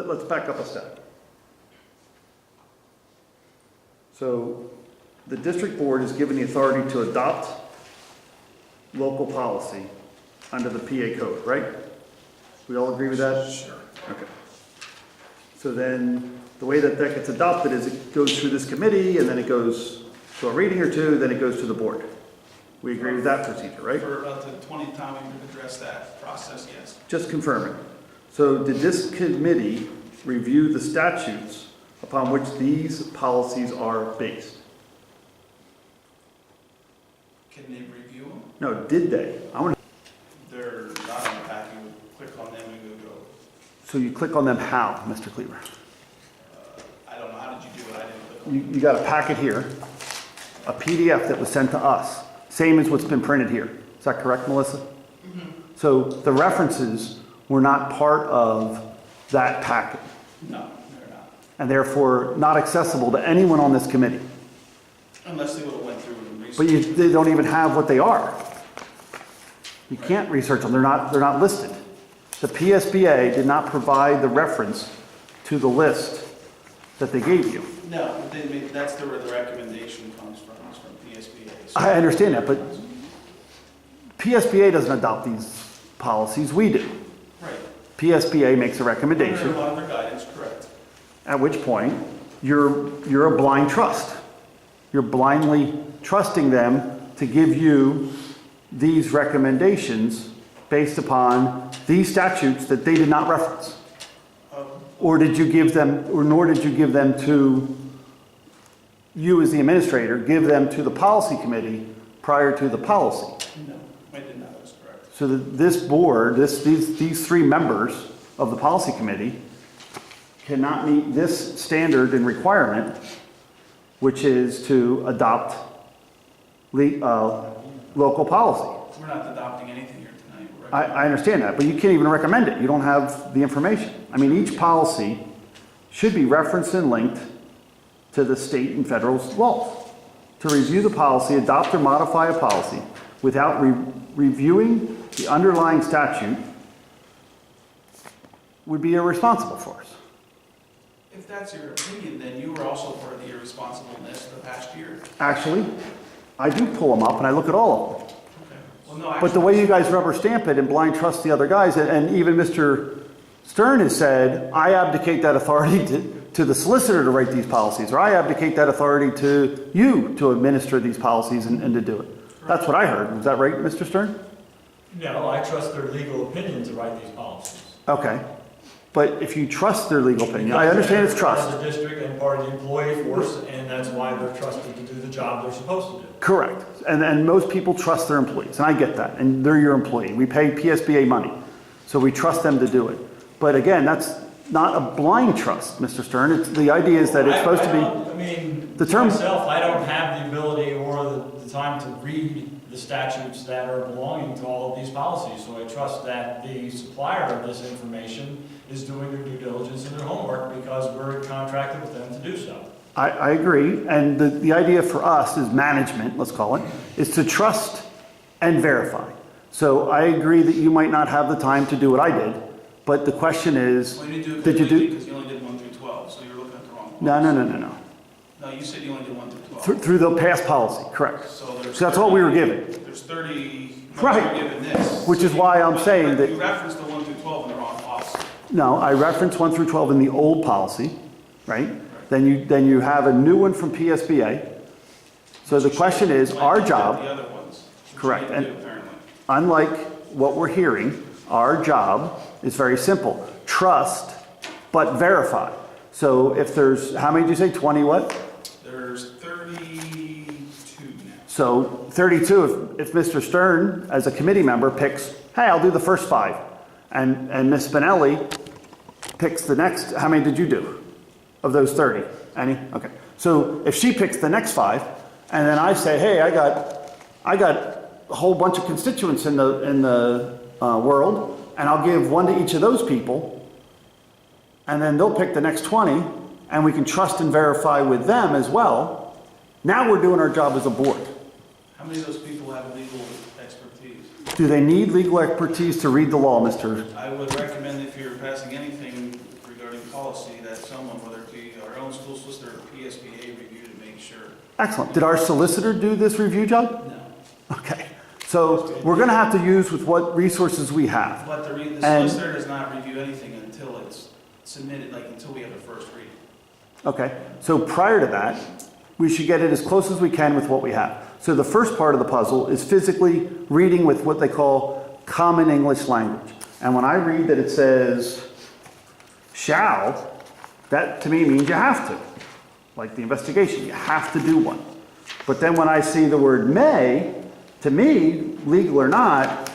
let's back up a step. So the district board is given the authority to adopt local policy under the PA code, right? We all agree with that? Sure. Okay. So then the way that that gets adopted is it goes through this committee and then it goes to a reading or two, then it goes to the board. We agree with that procedure, right? For about the 20th time we've addressed that process, yes. Just confirming. So did this committee review the statutes upon which these policies are based? Can they review them? No, did they? I want to. They're not on the packet. You click on them and you go. So you click on them how, Mr. Cleaver? I don't know. How did you do it? I didn't click on them. You got a packet here, a PDF that was sent to us, same as what's been printed here. Is that correct, Melissa? Mm-hmm. So the references were not part of that packet No, they're not. and therefore not accessible to anyone on this committee. Unless they would have went through and researched. But they don't even have what they are. You can't research them, they're not listed. The PSBA did not provide the reference to the list that they gave you. No, but that's where the recommendation comes from. It's from PSBA. So I understand that, but PSBA doesn't adopt these policies, we do. right. PSBA makes a recommendation, Under a lot of their guidance, correct. at which point you're a blind trust. You're blindly trusting them to give you these recommendations based upon these statutes that they did not reference. Or did you give them, or nor did you give them to you as the administrator, give them to the policy committee prior to the policy? No, I did not. That's correct. So that this board, these three members of the policy committee cannot meet this standard and requirement, which is to adopt local policy. We're not adopting anything here tonight. We're I understand that, but you can't even recommend it. You don't have the information. I mean, each policy should be referenced and linked to the state and federal laws. To review the policy, adopt or modify a policy without reviewing the underlying statute would be irresponsible for us. If that's your opinion, then you were also part of the irresponsibleness of the past year. Actually, I do pull them up and I look at all of them. Okay. Well, no, But the way you guys rubber stamp it and blind trust the other guys, and even Mr. Stern has said, I abdicate that authority to the solicitor to write these policies, or I abdicate that authority to you to administer these policies and to do it. That's what I heard. Is that right, Mr. Stern? No, I trust their legal opinion to write these policies. Okay. But if you trust their legal opinion, I understand it's Part trust. of the district and part of the employee force, and that's why they're trusted to do the job they're supposed to do. Correct. And most people trust their employees, and I get that, and they're your employee. We pay PSBA money, so we trust them to do it. But again, that's not a blind trust, Mr. Stern. It's, the idea is that it's supposed to be... I mean, The term- myself, I don't have the ability or the time to read the statutes that are belonging to all of these policies, so I trust that the supplier of this information is doing their due diligence and their homework because we're contracted with them to do so. I agree, and the idea for us is management, let's call it, is to trust and verify. So I agree that you might not have the time to do what I did, but the question is, Well, you didn't do it did you completely do? because you only did 1 through 12, so you're looking at the wrong one. No. No, you said you only did 1 through 12. Through the past policy, correct. So there's So that's all we were given, There's 30. Right. You're given this. which is why I'm saying that, You referenced the 1 through 12 in the wrong policy. no, I referenced 1 through 12 in the old policy, right? Then you have a new one from PSBA. So the question is, our job, The other ones. which you Correct, didn't and- do, apparently. unlike what we're hearing, our job is very simple. Trust, but verify. So if there's, how many did you say, 20 what? There's 32 now. So 32, if Mr. Stern, as a committee member, picks, hey, I'll do the first 5, and Ms. Spinelli picks the next, how many did you do of those 30? Any? Okay. So if she picks the next 5, and then I say, hey, I got a whole bunch of constituents in the world, and I'll give 1 to each of those people, and then they'll pick the next 20, and we can trust and verify with them as well. Now we're doing our job as a board. How many of those people have legal expertise? Do they need legal expertise to read the law, Mr.? I would recommend if you're passing anything for regarding policy that someone, whether it be our own school solicitor or PSBA, review to make sure. Excellent. Did our solicitor do this review, John? No. Okay. So we're going to have to use with what resources we have. But the And- solicitor does not review anything until it's submitted, like until we have the first reading. Okay. So prior to that, we should get it as close as we can with what we have. So the first part of the puzzle is physically reading with what they call common English language. And when I read that it says shall, that to me means you have to. Like the investigation, you have to do one. But then when I see the word may, to me, legal or not,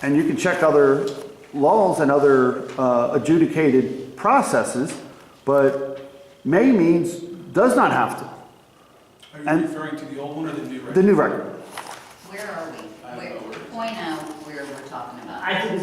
and you can check other laws and other adjudicated processes, but may means does not have to. Are you And- referring to the old one or the new record? The new record. Where are we? I don't know where it is. Point out where we're talking about. I think